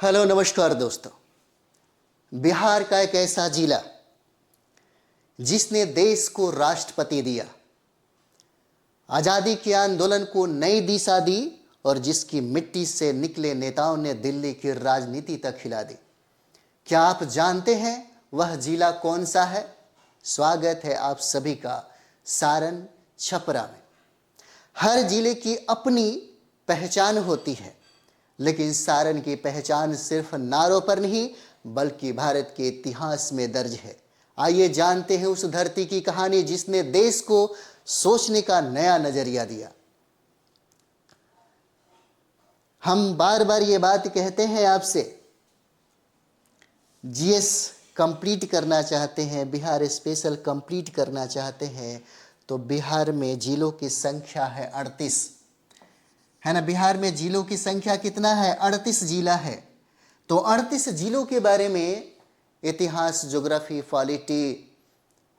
Hello नमस्कार दोस्तों। बिहार का एक ऐसा जिला जिसने देश को राष्ट्रपति दिया, आजादी के आंदोलन को नई दिशा दी और जिसकी मिट्टी से निकले नेताओं ने दिल्ली की राजनीति तक हिला दी। क्या आप जानते हैं वह जिला कौन सा है? स्वागत है आप सभी का सारण छपरा में। हर जिले की अपनी पहचान होती है, लेकिन सारण की पहचान सिर्फ नारों पर नहीं बल्कि भारत के इतिहास में दर्ज है। आइए जानते हैं उस धरती की कहानी जिसने देश को सोचने का नया नजरिया दिया। हम बार बार ये बात कहते हैं आपसे, जीएस कंप्लीट करना चाहते हैं, बिहार स्पेशल कंप्लीट करना चाहते हैं, तो बिहार में जिलों की संख्या है 38, है ना। बिहार में जिलों की संख्या कितना है? 38 जिला है। तो 38 जिलों के बारे में इतिहास, ज्योग्राफी, पॉलिटी,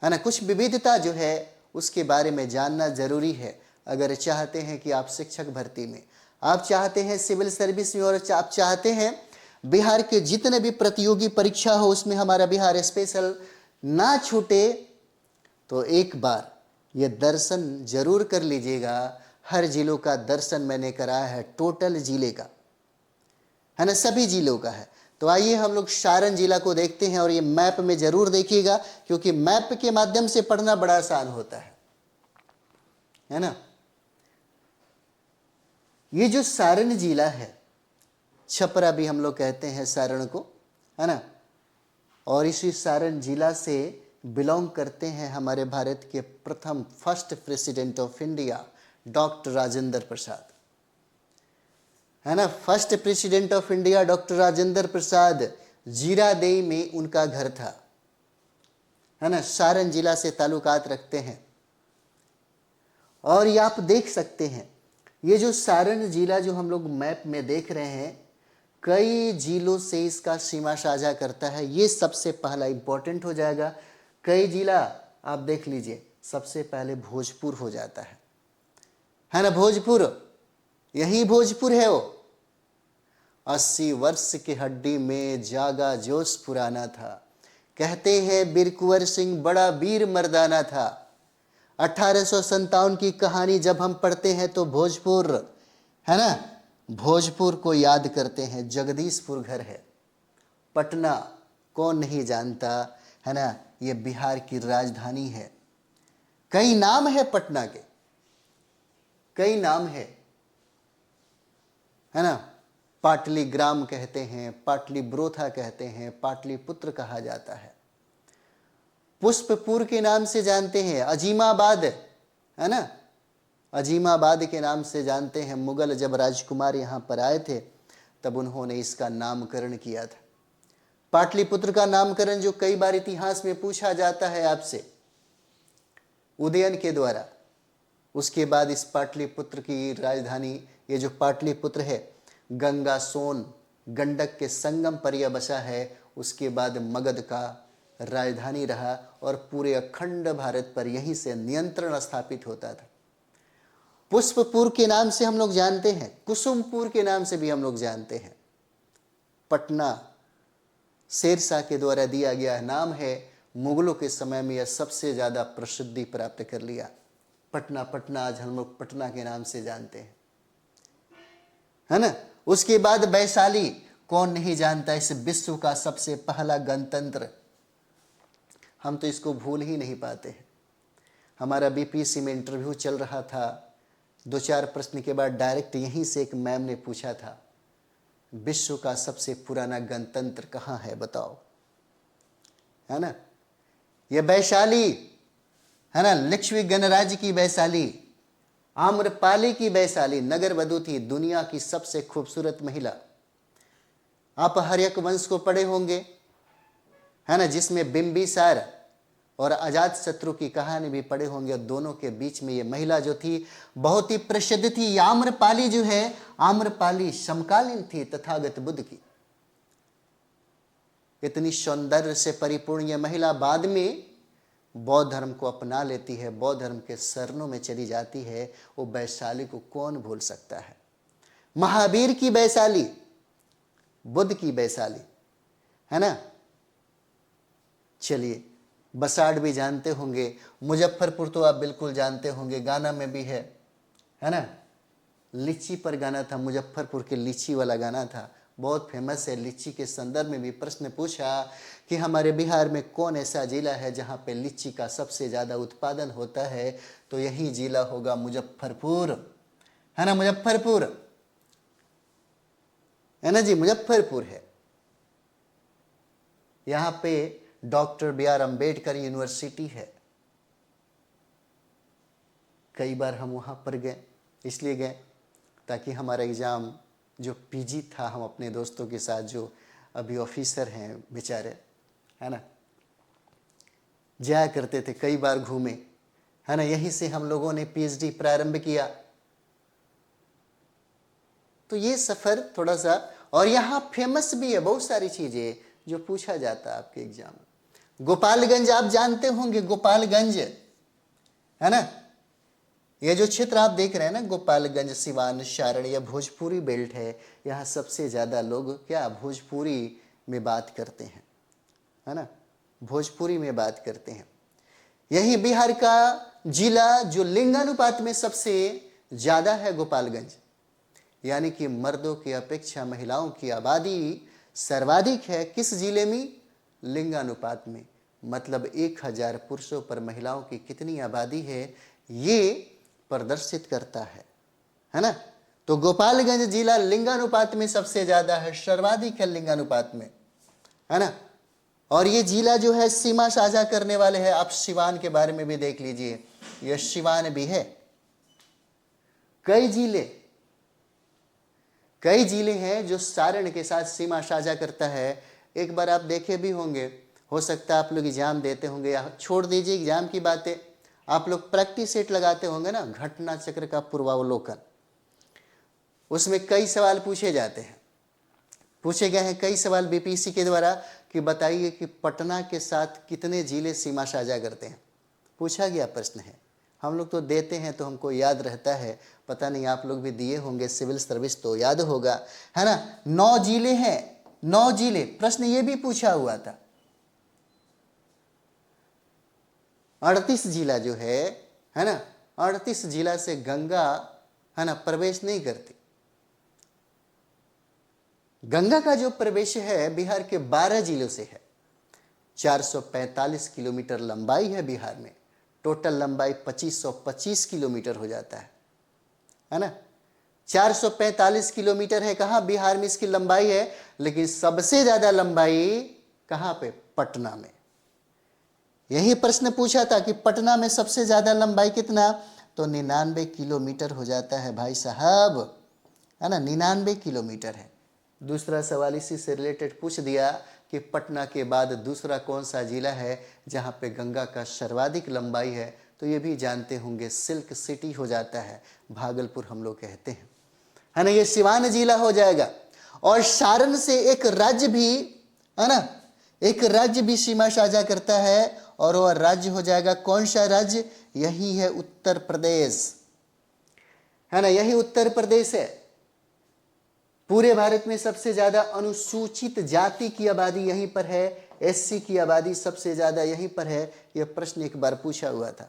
है ना, कुछ विविधता जो है उसके बारे में जानना जरूरी है। अगर चाहते हैं कि आप शिक्षक भर्ती में, आप चाहते हैं सिविल सर्विस में, और आप चाहते हैं बिहार के जितने भी प्रतियोगी परीक्षा हो उसमें हमारा बिहार स्पेशल ना छूटे, तो एक बार ये दर्शन जरूर कर लीजिएगा। हर जिलों का दर्शन मैंने कराया है, टोटल जिले का, है ना, सभी जिलों का है। तो आइए हम लोग सारण जिला को देखते हैं, और ये मैप में जरूर देखिएगा क्योंकि मैप के माध्यम से पढ़ना बड़ा आसान होता है ना। ये जो सारण जिला है, छपरा भी हम लोग कहते हैं सारण को, है ना, और इसी सारण जिला से बिलोंग करते हैं हमारे भारत के प्रथम first president of India doctor Rajendra Prasad, है ना। First president of India doctor Rajendra Prasad, Ziradei में उनका घर था, है ना। सारण जिला से ताल्लुकात रखते हैं। और ये आप देख सकते हैं, ये जो सारण जिला जो हम लोग मैप में देख रहे हैं, कई जिलों से इसका सीमा साझा करता है। ये सबसे पहला इंपॉर्टेंट हो जाएगा। कई जिला आप देख लीजिए, सबसे पहले भोजपुर हो जाता है ना। भोजपुर, यही भोजपुर है वो। 80 वर्ष की हड्डी में जागा जोश पुराना था, कहते हैं बीर कुंवर सिंह बड़ा वीर मर्दाना था। 1857 की कहानी जब हम पढ़ते हैं तो भोजपुर, है ना, भोजपुर को याद करते हैं। जगदीशपुर घर है। पटना कौन नहीं जानता, है ना, ये बिहार की राजधानी है। कई नाम है पटना के, कई नाम है ना। पाटलीग्राम कहते हैं, पाटलिब्रोथा कहते हैं, पाटलिपुत्र कहा जाता है। पुष्पपुर के नाम से जानते हैं, अजीमाबाद, है ना, अजीमाबाद के नाम से जानते हैं। मुगल जब राजकुमार यहाँ पर आए थे तब उन्होंने इसका नामकरण किया था। पाटलिपुत्र का नामकरण जो कई बार इतिहास में पूछा जाता है आपसे, उदयन के द्वारा। उसके बाद इस पाटलिपुत्र की राजधानी, ये जो पाटलिपुत्र है, गंगा सोन गंडक के संगम पर यह बसा है। उसके बाद मगध का राजधानी रहा और पूरे अखंड भारत पर यहीं से नियंत्रण स्थापित होता था। पुष्पपुर के नाम से हम लोग जानते हैं, कुसुमपुर के नाम से भी हम लोग जानते हैं। पटना शेरशाह के द्वारा दिया गया नाम है। मुगलों के समय में यह सबसे ज्यादा प्रसिद्धि प्राप्त कर लिया। पटना, पटना आज हम लोग पटना के नाम से जानते हैं, है ना। उसके बाद वैशाली, कौन नहीं जानता इस विश्व का सबसे पहला गणतंत्र। हम तो इसको भूल ही नहीं पाते हैं। हमारा बीपीएससी में इंटरव्यू चल रहा था, 2-4 प्रश्न के बाद डायरेक्ट यहीं से एक मैम ने पूछा था, विश्व का सबसे पुराना गणतंत्र कहाँ है बताओ, है ना। यह वैशाली, है ना, लक्ष्मी गणराज्य की वैशाली, आम्रपाली की वैशाली नगर वधु थी, दुनिया की सबसे खूबसूरत महिला। आप हर्यक वंश को पढ़े होंगे, है ना, जिसमें बिंबिसार और अजात शत्रु की कहानी भी पढ़े होंगे। और दोनों के बीच में ये महिला जो थी बहुत ही प्रसिद्ध थी। आम्रपाली जो है, आम्रपाली समकालीन थी तथागत बुद्ध की। इतनी सौंदर्य से परिपूर्ण यह महिला बाद में बौद्ध धर्म को अपना लेती है, बौद्ध धर्म के शरणों में चली जाती है। वो वैशाली को कौन भूल सकता है। महावीर की वैशाली, बुध की वैशाली, है ना। चलिए, बसाड़ भी जानते होंगे, मुजफ्फरपुर तो आप बिल्कुल जानते होंगे, गाना में भी है ना। लीची पर गाना था, मुजफ्फरपुर के लीची वाला गाना था, बहुत फेमस है। लीची के संदर्भ में भी प्रश्न पूछा कि हमारे बिहार में कौन ऐसा जिला है जहाँ पे लीची का सबसे ज़्यादा उत्पादन होता है, तो यही जिला होगा मुजफ्फरपुर, है ना। मुजफ्फरपुर है ना जी, मुजफ्फरपुर है। यहाँ पे डॉक्टर बी.आर. अम्बेडकर यूनिवर्सिटी है। कई बार हम वहाँ पर गए, इसलिए गए ताकि हमारा एग्ज़ाम जो पीजी था, हम अपने दोस्तों के साथ जो अभी ऑफिसर हैं बेचारे, है ना, जाया करते थे, कई बार घूमे, है ना। यहीं से हम लोगों ने पीएचडी प्रारंभ किया। तो ये सफ़र थोड़ा सा, और यहाँ फेमस भी है बहुत सारी चीज़ें जो पूछा जाता है आपके एग्जाम में। गोपालगंज आप जानते होंगे, गोपालगंज, है ना। ये जो क्षेत्र आप देख रहे हैं ना, गोपालगंज, सिवान, सारण, या भोजपुरी बेल्ट है। यहाँ सबसे ज़्यादा लोग क्या भोजपुरी में बात करते हैं, है ना, भोजपुरी में बात करते हैं। यही बिहार का जिला जो लिंगानुपात में सबसे ज़्यादा है, गोपालगंज, यानी कि मर्दों की अपेक्षा महिलाओं की आबादी सर्वाधिक है। किस जिले में? लिंगानुपात में, मतलब 1000 पुरुषों पर महिलाओं की कितनी आबादी है, ये प्रदर्शित करता है ना। तो गोपालगंज जिला लिंगानुपात में सबसे ज़्यादा है, सर्वाधिक है लिंगानुपात में, है ना। और ये जिला जो है सीमा साझा करने वाले हैं। आप सिवान के बारे में भी देख लीजिए, ये सिवान भी है। कई जिले हैं जो सारण के साथ सीमा साझा करता है। एक बार आप देखे भी होंगे, हो सकता है आप लोग एग्जाम देते होंगे, या छोड़ दीजिए एग्जाम की बातें, आप लोग प्रैक्टिस सेट लगाते होंगे ना, घटना चक्र का पूर्वावलोकन, उसमें कई सवाल पूछे जाते हैं, पूछे गए हैं कई सवाल बीपीएससी के द्वारा कि बताइए कि पटना के साथ कितने जिले सीमा साझा करते हैं, पूछा गया प्रश्न है। हम लोग तो देते हैं तो हमको याद रहता है, पता नहीं आप लोग भी दिए होंगे, सिविल सर्विस तो याद होगा, है ना। 9 जिले हैं, 9 जिले, प्रश्न ये भी पूछा हुआ था। 38 जिला जो है ना, 38 जिला से गंगा, है ना, प्रवेश नहीं करती। गंगा का जो प्रवेश है बिहार के 12 जिलों से है। 445 किलोमीटर लंबाई है बिहार में, टोटल लंबाई 2525 किलोमीटर हो जाता है ना। 445 किलोमीटर है कहाँ? बिहार में इसकी लंबाई है, लेकिन सबसे ज्यादा लंबाई कहाँ पे? पटना में। यही प्रश्न पूछा था कि पटना में सबसे ज्यादा लंबाई कितना, तो 99 किलोमीटर हो जाता है भाई साहब, है ना, 99 किलोमीटर है। दूसरा सवाल इसी से रिलेटेड पूछ दिया कि पटना के बाद दूसरा कौन सा जिला है जहाँ पे गंगा का सर्वाधिक लंबाई है, तो ये भी जानते होंगे, सिल्क सिटी हो जाता है, भागलपुर हम लोग कहते हैं, है ना। ये सिवान जिला हो जाएगा। और सारण से एक राज्य भी, है ना, एक राज्य भी सीमा साझा करता है, और वह राज्य हो जाएगा कौन सा राज्य? यही है उत्तर प्रदेश, है ना, यही उत्तर प्रदेश है। पूरे भारत में सबसे ज्यादा अनुसूचित जाति की आबादी यहीं पर है, एससी की आबादी सबसे ज्यादा यहीं पर है। यह प्रश्न एक बार पूछा हुआ था,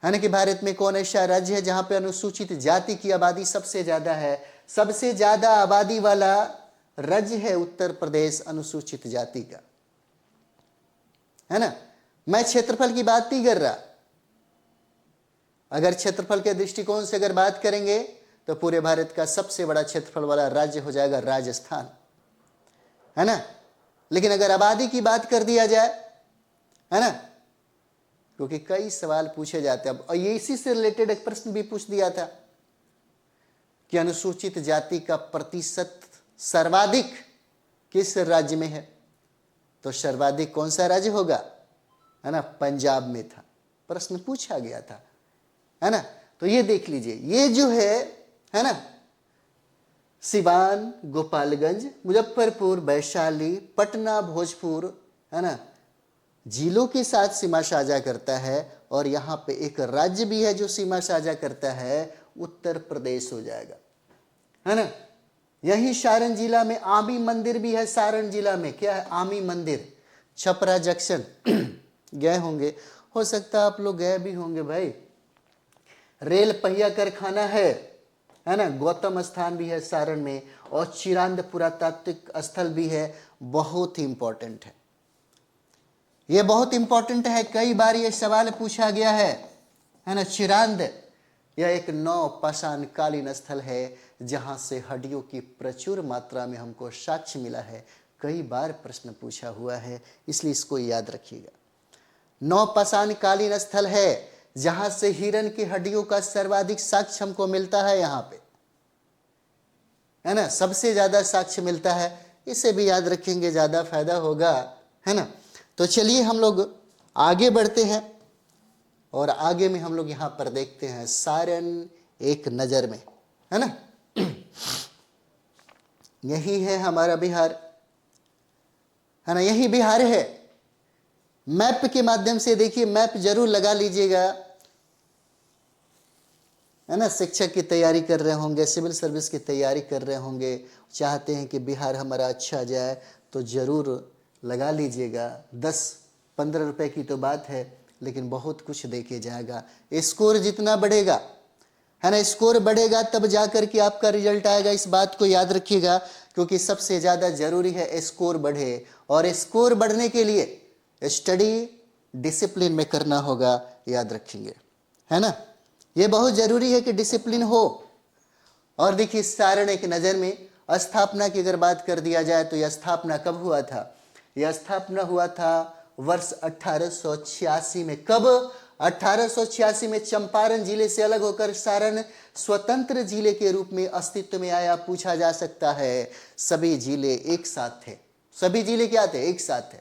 है ना, कि भारत में कौन ऐसा राज्य है जहां पे अनुसूचित जाति की आबादी सबसे ज्यादा है? सबसे ज्यादा आबादी वाला राज्य है उत्तर प्रदेश अनुसूचित जाति का, है ना। मैं क्षेत्रफल की बात नहीं कर रहा, अगर क्षेत्रफल के दृष्टिकोण से अगर बात करेंगे तो पूरे भारत का सबसे बड़ा क्षेत्रफल वाला राज्य हो जाएगा राजस्थान, है ना। लेकिन अगर आबादी की बात कर दिया जाए, है ना, क्योंकि कई सवाल पूछे जाते हैं। अब और ये इसी से रिलेटेड एक प्रश्न भी पूछ दिया था कि अनुसूचित जाति का प्रतिशत सर्वाधिक किस राज्य में है, तो सर्वाधिक कौन सा राज्य होगा, है ना, पंजाब में था, प्रश्न पूछा गया था, है ना। तो ये देख लीजिए, ये जो है ना, सिवान, गोपालगंज, मुजफ्फरपुर, वैशाली, पटना, भोजपुर, है ना, जिलों के साथ सीमा साझा करता है। और यहाँ पे एक राज्य भी है जो सीमा साझा करता है, उत्तर प्रदेश हो जाएगा, है ना। यही सारण जिला में आमी मंदिर भी है। सारण जिला में क्या है? आमी मंदिर, छपरा जंक्शन गए होंगे, हो सकता है आप लोग गए भी होंगे भाई। रेल पहिया कारखाना है ना। गौतम स्थान भी है सारण में, और चिरांद पुरातात्विक स्थल भी है। बहुत ही इंपॉर्टेंट है, ये बहुत इंपॉर्टेंट है। कई बार ये सवाल पूछा गया है ना। चिरांद यह एक नौ पाषाणकालीन स्थल है जहां से हड्डियों की प्रचुर मात्रा में हमको साक्ष्य मिला है। कई बार प्रश्न पूछा हुआ है, इसलिए इसको याद रखिएगा। नौ पाषाणकालीन स्थल है जहां से हिरण की हड्डियों का सर्वाधिक साक्ष्य हमको मिलता है, यहाँ पे है ना, सबसे ज्यादा साक्ष्य मिलता है। इसे भी याद रखेंगे, ज्यादा फायदा होगा, है ना। तो चलिए हम लोग आगे बढ़ते हैं, और आगे में हम लोग यहां पर देखते हैं सारण एक नजर में, है ना। यही है हमारा बिहार, है ना, यही बिहार है। मैप के माध्यम से देखिए, मैप जरूर लगा लीजिएगा, है ना। शिक्षक की तैयारी कर रहे होंगे, सिविल सर्विस की तैयारी कर रहे होंगे, चाहते हैं कि बिहार हमारा अच्छा जाए, तो जरूर लगा लीजिएगा। 10-15 रुपए की तो बात है, लेकिन बहुत कुछ देखे जाएगा। स्कोर जितना बढ़ेगा, है ना, स्कोर बढ़ेगा तब जाकर के आपका रिजल्ट आएगा। इस बात को याद रखिएगा, क्योंकि सबसे ज्यादा जरूरी है स्कोर बढ़े, और स्कोर बढ़ने के लिए स्टडी डिसिप्लिन में करना होगा, याद रखेंगे, है ना। ये बहुत जरूरी है कि डिसिप्लिन हो। और देखिए सारण एक नजर में स्थापना की अगर बात कर दिया जाए, तो यह स्थापना कब हुआ था? यह स्थापना हुआ था वर्ष 1886 में। कब? 1886 में चंपारण जिले से अलग होकर सारण स्वतंत्र जिले के रूप में अस्तित्व में आया। पूछा जा सकता है, सभी जिले एक साथ थे, सभी जिले क्या थे? एक साथ थे।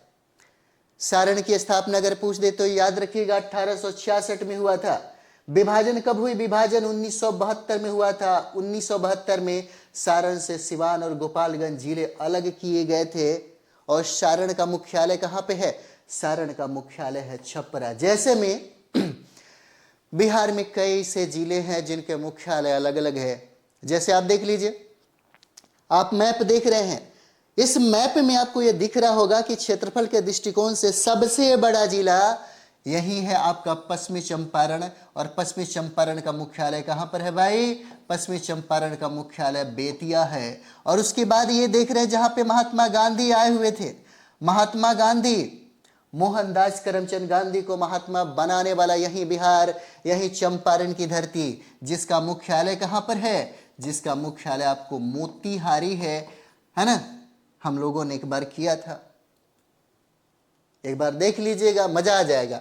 सारण की स्थापना अगर पूछ दे तो याद रखिएगा 1866 में हुआ था। विभाजन कब हुई? विभाजन 1972 में हुआ था। 1972 में सारण से सिवान और गोपालगंज जिले अलग किए गए थे। और सारण का मुख्यालय कहाँ पे है? सारण का मुख्यालय है छपरा। जैसे में बिहार में कई से जिले हैं जिनके मुख्यालय अलग अलग है। जैसे आप देख लीजिए, आप मैप देख रहे हैं, इस मैप में आपको यह दिख रहा होगा कि क्षेत्रफल के दृष्टिकोण से सबसे बड़ा जिला यही है आपका पश्चिमी चंपारण। और पश्चिमी चंपारण का मुख्यालय कहां पर है भाई? पश्चिमी चंपारण का मुख्यालय बेतिया है। और उसके बाद ये देख रहे हैं जहां पे महात्मा गांधी आए हुए थे। महात्मा गांधी, मोहनदास करमचंद गांधी को महात्मा बनाने वाला यही बिहार, यही चंपारण की धरती, जिसका मुख्यालय कहां पर है? जिसका मुख्यालय आपको मोतिहारी है ना। हम लोगों ने एक बार किया था, एक बार देख लीजिएगा, मजा आ जाएगा,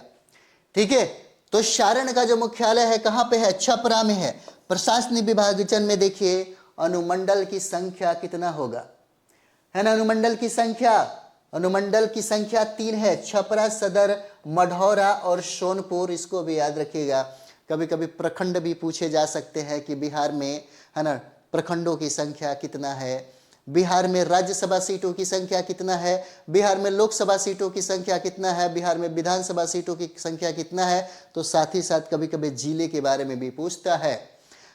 ठीक है। तो सारण का जो मुख्यालय है कहां पे है? छपरा में है। प्रशासनिक विभाजन में देखिए अनुमंडल की संख्या कितना होगा, है ना। अनुमंडल की संख्या 3 है। छपरा, सदर, मढ़ौरा और सोनपुर। इसको भी याद रखिएगा। कभी कभी प्रखंड भी पूछे जा सकते हैं कि बिहार में, है ना, प्रखंडों की संख्या कितना है, बिहार में राज्यसभा सीटों की संख्या कितना है, बिहार में लोकसभा सीटों की संख्या कितना है, बिहार में विधानसभा सीटों की संख्या कितना है। तो साथ ही साथ कभी कभी जिले के बारे में भी पूछता है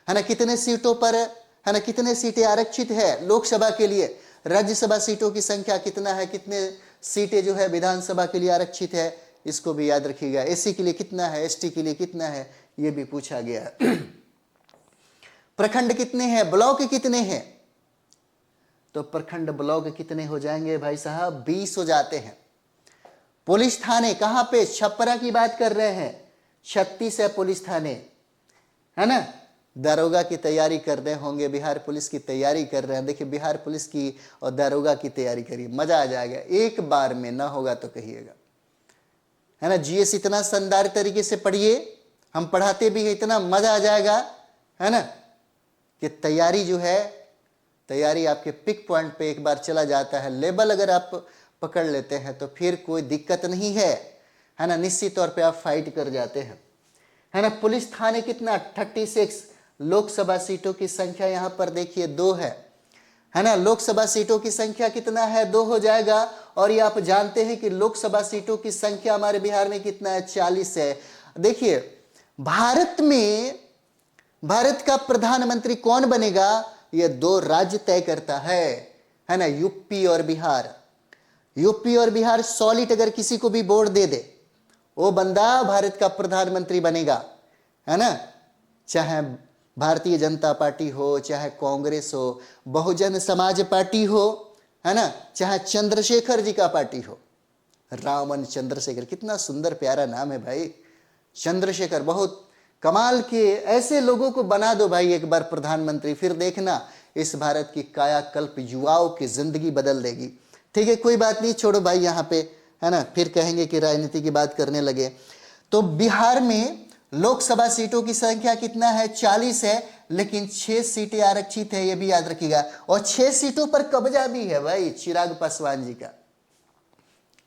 ना। कितने सीटों पर, है ना, कितने सीटें आरक्षित है लोकसभा के लिए, राज्यसभा सीटों की संख्या कितना है, कितने सीटें जो है विधानसभा के लिए आरक्षित है, इसको भी याद रखिएगा। एससी के लिए कितना है, एसटी के लिए कितना है, ये भी पूछा गया। प्रखंड कितने हैं, ब्लॉक कितने हैं? तो प्रखंड ब्लॉक कितने हो जाएंगे भाई साहब? 20 हो जाते हैं। पुलिस थाने कहां पे? छपरा की बात कर रहे हैं, 36 है पुलिस थाने, है ना। दारोगा की तैयारी कर रहे होंगे, बिहार पुलिस की तैयारी कर रहे हैं। देखिए बिहार पुलिस की और दारोगा की तैयारी करिए, मजा आ जाएगा। एक बार में ना होगा तो कहिएगा, है ना। जीएस इतना शानदार तरीके से पढ़िए, हम पढ़ाते भी हैं, इतना मजा आ जाएगा, है ना, कि तैयारी जो है, तैयारी आपके पिक पॉइंट पे एक बार चला जाता है। लेवल अगर आप पकड़ लेते हैं तो फिर कोई दिक्कत नहीं है ना। निश्चित तौर पे आप फाइट कर जाते हैं, है ना। पुलिस थाने कितना? 36। लोकसभा सीटों की संख्या यहां पर देखिए 2 है ना। लोकसभा सीटों की संख्या कितना है? 2 हो जाएगा। और ये आप जानते हैं कि लोकसभा सीटों की संख्या हमारे बिहार में कितना है? 40 है। देखिए भारत में, भारत का प्रधानमंत्री कौन बनेगा? ये दो राज्य तय करता है ना, यूपी और बिहार। यूपी और बिहार सॉलिड अगर किसी को भी वोट दे दे, वो बंदा भारत का प्रधानमंत्री बनेगा, है ना। चाहे भारतीय जनता पार्टी हो, चाहे कांग्रेस हो, बहुजन समाज पार्टी हो, है ना, चाहे चंद्रशेखर जी का पार्टी हो। रामन चंद्रशेखर, कितना सुंदर प्यारा नाम है भाई, चंद्रशेखर। बहुत कमाल के ऐसे लोगों को बना दो भाई एक बार प्रधानमंत्री, फिर देखना इस भारत की कायाकल्प युवाओं की जिंदगी बदल देगी। ठीक है, कोई बात नहीं, छोड़ो भाई यहाँ पे, है ना, फिर कहेंगे कि राजनीति की बात करने लगे। तो बिहार में लोकसभा सीटों की संख्या कितना है? 40 है, लेकिन 6 सीटें आरक्षित है, ये भी याद रखिएगा। और 6 सीटों पर कब्जा भी है भाई चिराग पासवान जी का,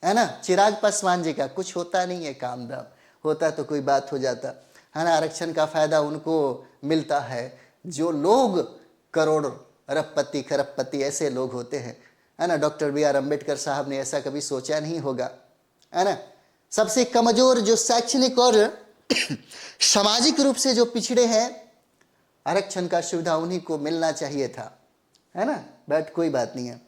है ना। चिराग पासवान जी का कुछ होता नहीं है काम धाम, होता तो कोई बात हो जाता, है ना। आरक्षण का फायदा उनको मिलता है जो लोग करोड़ अरबपति खरबपति ऐसे लोग होते हैं, है ना। डॉक्टर BR अम्बेडकर साहब ने ऐसा कभी सोचा नहीं होगा, है ना। सबसे कमजोर जो शैक्षणिक और सामाजिक रूप से जो पिछड़े हैं, आरक्षण का सुविधा उन्हीं को मिलना चाहिए था, है ना। बट कोई बात नहीं है।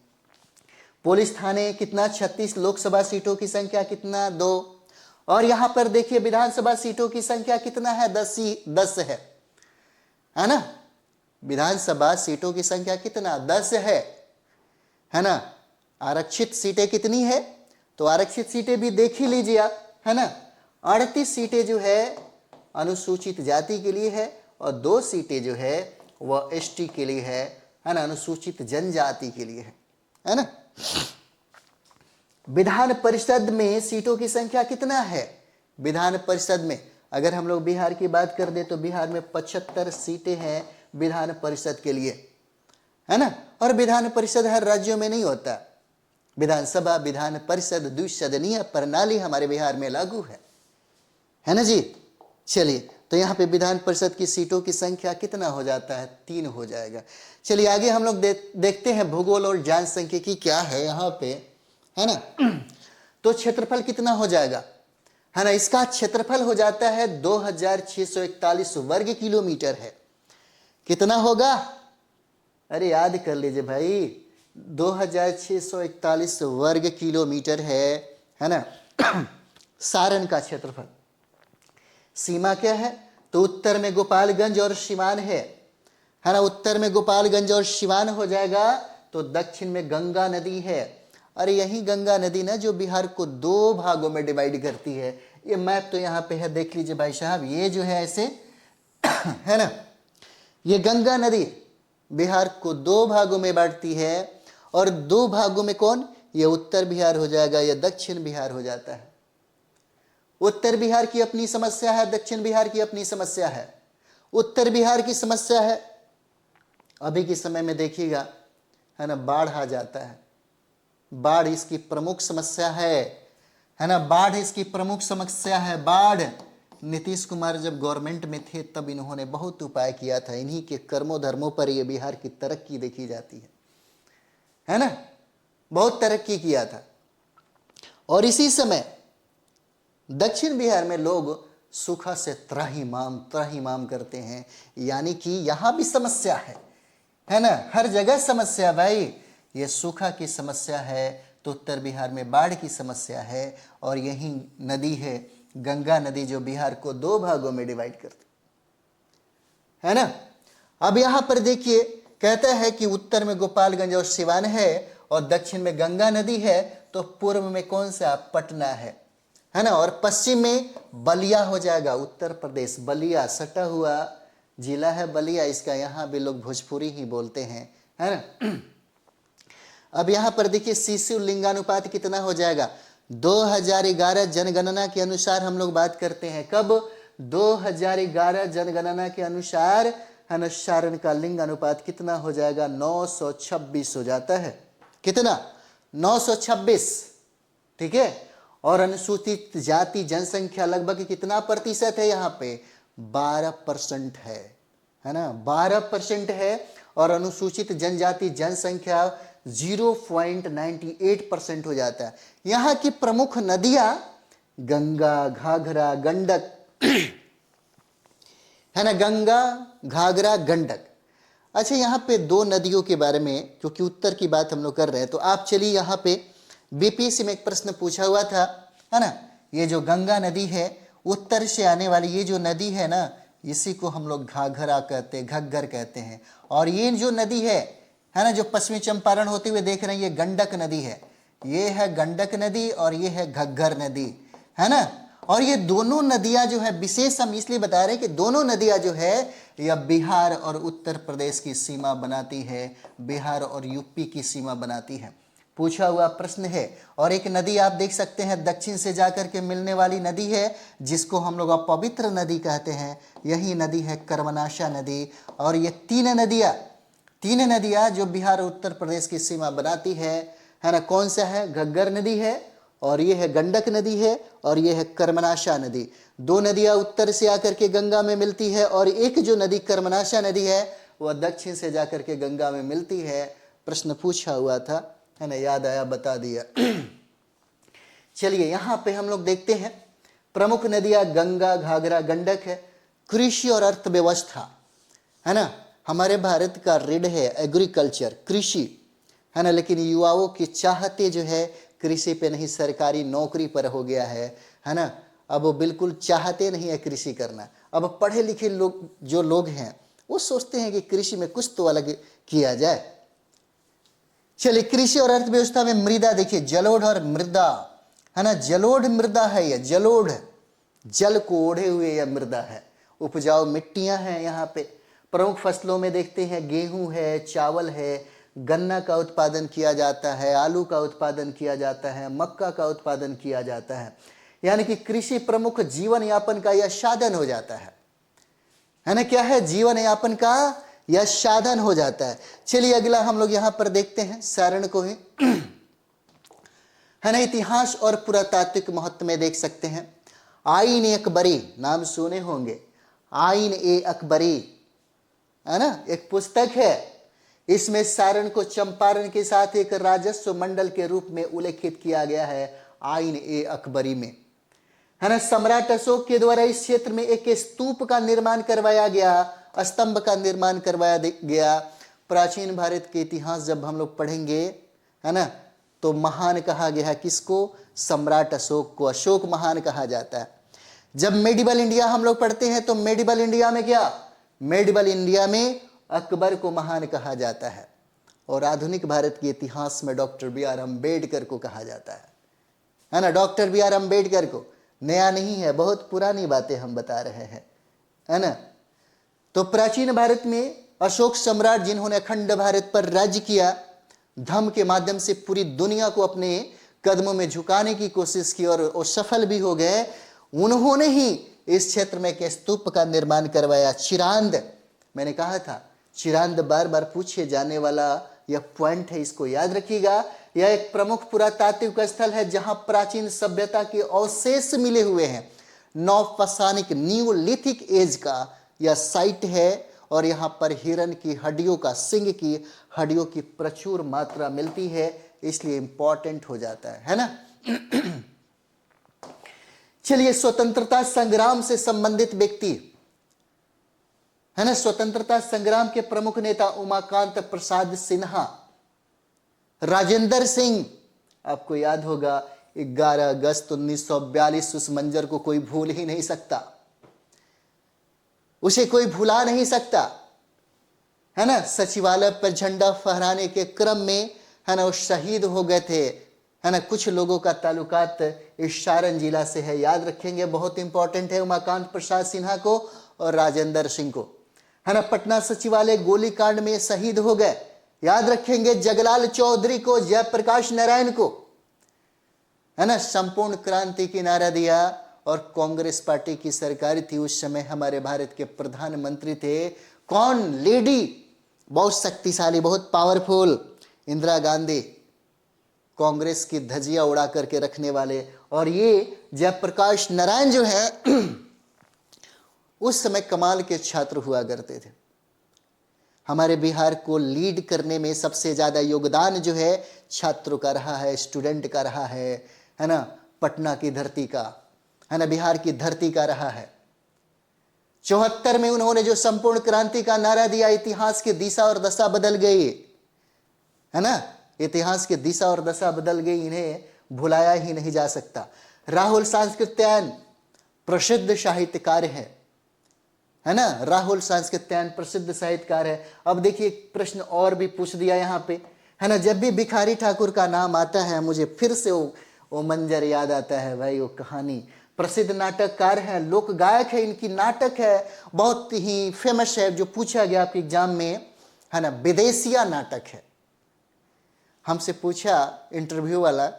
पुलिस थाने कितना? 36। लोकसभा सीटों की संख्या कितना? 2। और यहां पर देखिए विधानसभा सीटों की संख्या कितना है? 10 है ना। विधानसभा सीटों की संख्या कितना? 10 है ना। आरक्षित सीटें कितनी है? तो आरक्षित सीटें भी देख ही लीजिए आप, है ना। 38 सीटें जो है अनुसूचित जाति के लिए है, और 2 सीटें जो है वह ST के लिए है ना, अनुसूचित जनजाति के लिए है ना। विधान परिषद में सीटों की संख्या कितना है? विधान परिषद में अगर हम लोग बिहार की बात कर दे तो बिहार में 75 सीटें हैं विधान परिषद के लिए, है ना। और विधान परिषद हर राज्यों में नहीं होता। विधानसभा विधान परिषद द्विसदनीय प्रणाली हमारे बिहार में लागू है ना जी। चलिए, तो यहाँ पे विधान परिषद की सीटों की संख्या कितना हो जाता है? 3 हो जाएगा। चलिए आगे हम लोग देखते हैं भूगोल और जनसांख्यिकी क्या है यहाँ पे, है ना। तो क्षेत्रफल कितना हो जाएगा, है ना। इसका क्षेत्रफल हो जाता है 2641 वर्ग किलोमीटर है। कितना होगा? अरे याद कर लीजिए भाई, 2641 वर्ग किलोमीटर है ना सारण का क्षेत्रफल। सीमा क्या है? तो उत्तर में गोपालगंज और सिवान है ना। उत्तर में गोपालगंज और सिवान हो जाएगा, तो दक्षिण में गंगा नदी है। अरे यही गंगा नदी ना जो बिहार को 2 भागों में डिवाइड करती है। ये मैप तो यहाँ पे है, देख लीजिए भाई साहब, ये जो है ऐसे है ना। ये गंगा नदी बिहार को 2 भागों में बांटती है, और 2 भागों में कौन? ये उत्तर बिहार हो जाएगा, ये दक्षिण बिहार हो जाता है। उत्तर बिहार की अपनी समस्या है, दक्षिण बिहार की अपनी समस्या है। उत्तर बिहार की समस्या है, अभी के समय में देखिएगा, है ना, बाढ़ आ जाता है। बाढ़ इसकी प्रमुख समस्या है ना। बाढ़ इसकी प्रमुख समस्या है। बाढ़ नीतीश कुमार जब गवर्नमेंट में थे तब इन्होंने बहुत उपाय किया था। इन्हीं के कर्मों धर्मों पर ये बिहार की तरक्की देखी जाती है ना। बहुत तरक्की किया था। और इसी समय दक्षिण बिहार में लोग सूखा से त्राहिमाम करते हैं, यानी कि यहां भी समस्या है ना। हर जगह समस्या भाई। ये सूखा की समस्या है, तो उत्तर बिहार में बाढ़ की समस्या है, और यही नदी है गंगा नदी जो बिहार को 2 भागों में डिवाइड करती है ना। अब यहां पर देखिए कहता है कि उत्तर में गोपालगंज और सिवान है, और दक्षिण में गंगा नदी है, तो पूर्व में कौन सा? पटना है ना। और पश्चिम में बलिया हो जाएगा। उत्तर प्रदेश बलिया सटा हुआ जिला है बलिया, इसका यहाँ भी लोग भोजपुरी ही बोलते हैं, है ना। अब यहाँ पर देखिए शिशु लिंगानुपात कितना हो जाएगा? 2011 जनगणना के अनुसार हम लोग बात करते हैं। कब? 2011 जनगणना के अनुसार, है ना, सारण का लिंग अनुपात कितना हो जाएगा? 926 हो जाता है। कितना? 926, ठीक है। और अनुसूचित जाति जनसंख्या लगभग कितना प्रतिशत है? यहाँ पे 12% है ना, 12% है। और अनुसूचित जनजाति जनसंख्या 0.98% हो जाता है। यहाँ की प्रमुख नदियां गंगा, घाघरा, गंडक है ना। गंगा, घाघरा, गंडक। अच्छा, यहाँ पे दो नदियों के बारे में, क्योंकि उत्तर की बात हम लोग कर रहे हैं, तो आप चलिए यहाँ पे बीपीएससी में एक प्रश्न पूछा हुआ था, है ना, ये जो गंगा नदी है, उत्तर से आने वाली ये जो नदी है ना, इसी को हम लोग घाघरा कहते हैं, घग्गर कहते हैं। और ये जो नदी है ना, जो पश्चिमी चंपारण होते हुए देख रहे हैं, ये गंडक नदी है। ये है गंडक नदी और ये है घग्गर नदी, है ना। और ये दोनों नदियां जो है, विशेष हम इसलिए बता रहे हैं कि दोनों नदियां जो है यह बिहार और उत्तर प्रदेश की सीमा बनाती है, बिहार और यूपी की सीमा बनाती है, पूछा हुआ प्रश्न है। और एक नदी आप देख सकते हैं दक्षिण से जाकर के मिलने वाली नदी है, जिसको हम लोग पवित्र नदी कहते हैं, यही नदी है कर्मनाशा नदी। और ये तीन नदियां जो बिहार और उत्तर प्रदेश की सीमा बनाती है ना, कौन सा है? घग्गर नदी है, और ये है गंडक नदी है, और ये है कर्मनाशा नदी। दो नदियां उत्तर से आकर के गंगा में मिलती है, और एक जो नदी कर्मनाशा नदी है वह दक्षिण से जाकर के गंगा में मिलती है। प्रश्न पूछा हुआ था, है ना, याद आया, बता दिया। चलिए यहाँ पे हम लोग देखते हैं प्रमुख नदियां गंगा, घाघरा, गंडक है। कृषि और अर्थव्यवस्था, है ना, हमारे भारत का रीढ़ है एग्रीकल्चर, कृषि, है ना, लेकिन युवाओं की चाहते जो है कृषि पे नहीं, सरकारी नौकरी पर हो गया है ना। अब वो बिल्कुल चाहते नहीं है कृषि करना। अब पढ़े लिखे लोग हैं वो सोचते हैं कि कृषि में कुछ तो अलग किया जाए। चलिए कृषि और अर्थव्यवस्था में मृदा देखिए, जलोढ़ और मृदा, है ना, जलोढ़ मृदा है यह, जलोढ़ जल को ओढ़े हुए यह मृदा है। उपजाऊ मिट्टियां हैं यहाँ पे। प्रमुख फसलों में देखते हैं गेहूं है, चावल है, गन्ना का उत्पादन किया जाता है, आलू का उत्पादन किया जाता है, मक्का का उत्पादन किया जाता है। यानी कि कृषि प्रमुख जीवन यापन का यह साधन हो जाता है ना। क्या है? जीवन यापन का यह साधन हो जाता है। चलिए अगला हम लोग यहां पर देखते हैं सारण को ही, है ना। इतिहास और पुरातात्विक महत्व में देख सकते हैं आईन ए अकबरी, नाम सुने होंगे, आईन ए अकबरी, है ना, एक पुस्तक है। इसमें सारण को चंपारण के साथ एक राजस्व मंडल के रूप में उल्लेखित किया गया है आईन ए अकबरी में, है ना। सम्राट अशोक के द्वारा इस क्षेत्र में एक स्तूप का निर्माण करवाया गया, स्तंभ का निर्माण करवाया गया। प्राचीन भारत के इतिहास जब हम लोग पढ़ेंगे, है ना, तो महान कहा गया है किसको? सम्राट अशोक को, अशोक महान कहा जाता है। जब मेडिवल इंडिया हम लोग पढ़ते हैं तो मेडिवल इंडिया में क्या? मेडिवल इंडिया में अकबर को महान कहा जाता है। और आधुनिक भारत के इतिहास में डॉक्टर बी आर अम्बेडकर को कहा जाता है ना, डॉक्टर बी आर अम्बेडकर को। नया नहीं है, बहुत पुरानी बातें हम बता रहे हैं, है ना। तो प्राचीन भारत में अशोक सम्राट, जिन्होंने अखंड भारत पर राज्य किया, धर्म के माध्यम से पूरी दुनिया को अपने कदमों में झुकाने की कोशिश की और वो सफल भी हो गए। उन्होंने ही इस क्षेत्र में एक स्तूप का निर्माण करवाया, चिरांद। मैंने कहा था चिरांद बार बार पूछे जाने वाला यह पॉइंट है, इसको याद रखिएगा। यह एक प्रमुख पुरातात्विक स्थल है जहां प्राचीन सभ्यता के अवशेष मिले हुए हैं। नवपाषाणिक न्यूलिथिक एज का यह साइट है, और यहाँ पर हिरण की हड्डियों का, सिंह की हड्डियों की प्रचुर मात्रा मिलती है, इसलिए इंपॉर्टेंट हो जाता है ना। चलिए स्वतंत्रता संग्राम से संबंधित व्यक्ति, है ना, स्वतंत्रता संग्राम के प्रमुख नेता उमाकांत प्रसाद सिन्हा, राजेंद्र सिंह, आपको याद होगा 11 अगस्त 1942, उस मंजर को कोई भूल ही नहीं सकता, उसे कोई भुला नहीं सकता, है ना। सचिवालय पर झंडा फहराने के क्रम में, है ना, वो शहीद हो गए थे, है ना। कुछ लोगों का ताल्लुकात इस सारण जिला से है, याद रखेंगे, बहुत इंपॉर्टेंट है उमाकांत प्रसाद सिन्हा को और राजेंद्र सिंह को, है ना। पटना सचिवालय गोलीकांड में शहीद हो गए, याद रखेंगे, जगलाल चौधरी को, जयप्रकाश नारायण को, है ना। संपूर्ण क्रांति की नारा दिया, और कांग्रेस पार्टी की सरकार थी उस समय, हमारे भारत के प्रधानमंत्री थे कौन? लेडी, बहुत शक्तिशाली, बहुत पावरफुल, इंदिरा गांधी, कांग्रेस की धजिया उड़ा करके रखने वाले। और ये जयप्रकाश नारायण जो है उस समय कमाल के छात्र हुआ करते थे। हमारे बिहार को लीड करने में सबसे ज्यादा योगदान जो है छात्रों का रहा है, स्टूडेंट का रहा है ना, पटना की धरती का, है ना, बिहार की धरती का रहा है। 74 में उन्होंने जो संपूर्ण क्रांति का नारा दिया, इतिहास की दिशा और दशा बदल गई, है ना। इतिहास की दिशा और दशा बदल गई, इन्हें भुलाया ही नहीं जा सकता। राहुल सांस्कृत्यायन प्रसिद्ध साहित्यकार है ना। राहुल सांस्कृत्यायन प्रसिद्ध साहित्यकार है। अब देखिए एक प्रश्न और भी पूछ दिया यहाँ पे, है ना। जब भी भिखारी ठाकुर का नाम आता है मुझे फिर से वो मंजर याद आता है भाई, वो कहानी। प्रसिद्ध नाटककार है, लोक गायक है, इनकी नाटक है बहुत ही फेमस है, जो पूछा गया आपके एग्जाम में, है ना। विदेशिया नाटक है। हमसे पूछा इंटरव्यू वाला,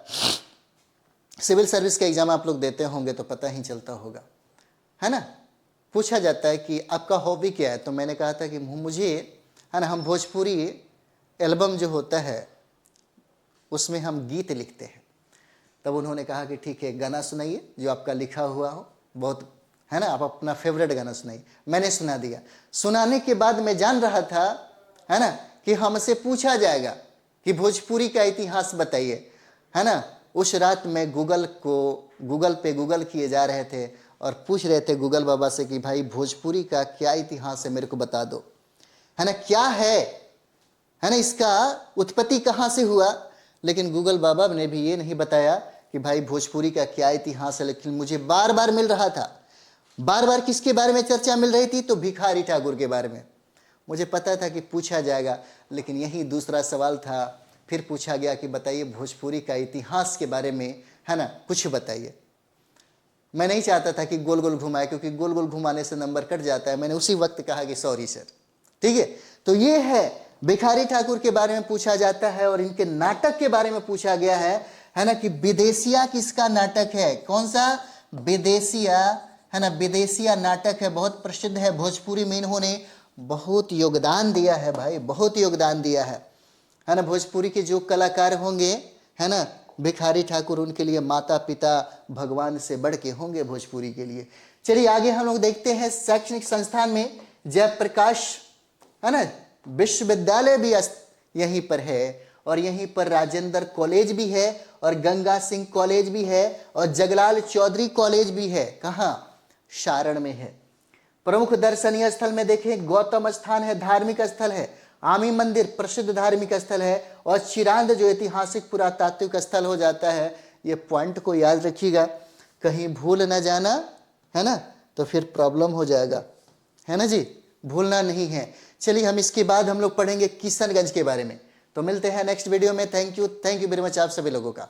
सिविल सर्विस का एग्जाम आप लोग देते होंगे तो पता ही चलता होगा, है ना। पूछा जाता है कि आपका हॉबी क्या है, तो मैंने कहा था कि मुझे, है ना, हम भोजपुरी एल्बम जो होता है उसमें हम गीत लिखते हैं। तब उन्होंने कहा कि ठीक है, गाना सुनाइए जो आपका लिखा हुआ हो, बहुत, है ना, आप अपना फेवरेट गाना सुनाइए। मैंने सुना दिया। सुनाने के बाद मैं जान रहा था, है ना, कि हमसे पूछा जाएगा कि भोजपुरी का इतिहास बताइए, है ना। उस रात में गूगल पे गूगल किए जा रहे थे और पूछ रहे थे गूगल बाबा से कि भाई भोजपुरी का क्या इतिहास है, मेरे को बता दो, है ना, क्या है ना, इसका उत्पत्ति कहाँ से हुआ। लेकिन गूगल बाबा ने भी ये नहीं बताया कि भाई भोजपुरी का क्या इतिहास है। लेकिन मुझे बार बार मिल रहा था, बार बार किसके बारे में चर्चा मिल रही थी, तो भिखारी ठाकुर के बारे में। मुझे पता था कि पूछा जाएगा, लेकिन यही दूसरा सवाल था। फिर पूछा गया कि बताइए भोजपुरी का इतिहास के बारे में, है ना, कुछ बताइए। मैं नहीं चाहता था कि गोल गोल घुमाए, क्योंकि गोल गोल घुमाने से नंबर कट जाता है। मैंने उसी वक्त कहा कि सॉरी सर, ठीक है। तो ये है, भिखारी ठाकुर के बारे में पूछा जाता है और इनके नाटक के बारे में पूछा गया है ना, कि विदेशिया किसका नाटक है, कौन सा, विदेशिया, है ना। विदेशिया नाटक है, बहुत प्रसिद्ध है। भोजपुरी में इन्होंने बहुत योगदान दिया है भाई, बहुत योगदान दिया है ना। भोजपुरी के जो कलाकार होंगे, है ना, भिखारी ठाकुर उनके लिए माता पिता भगवान से बढ़ के होंगे भोजपुरी के लिए। चलिए आगे हम लोग देखते हैं। शैक्षणिक संस्थान में जयप्रकाश, है ना, विश्वविद्यालय भी यहीं पर है, और यहीं पर राजेंद्र कॉलेज भी है, और गंगा सिंह कॉलेज भी है, और जगलाल चौधरी कॉलेज भी है। कहाँ, सारण में है। प्रमुख दर्शनीय स्थल में देखें, गौतम स्थान है, धार्मिक स्थल है। आमी मंदिर प्रसिद्ध धार्मिक स्थल है, और चिरांद जो ऐतिहासिक पुरातात्विक स्थल हो जाता है। ये पॉइंट को याद रखिएगा, कहीं भूल ना जाना, है ना, तो फिर प्रॉब्लम हो जाएगा, है ना जी, भूलना नहीं है। चलिए हम इसके बाद हम लोग पढ़ेंगे किशनगंज के बारे में। तो मिलते हैं नेक्स्ट वीडियो में। थैंक यू वेरी मच आप सभी लोगों का।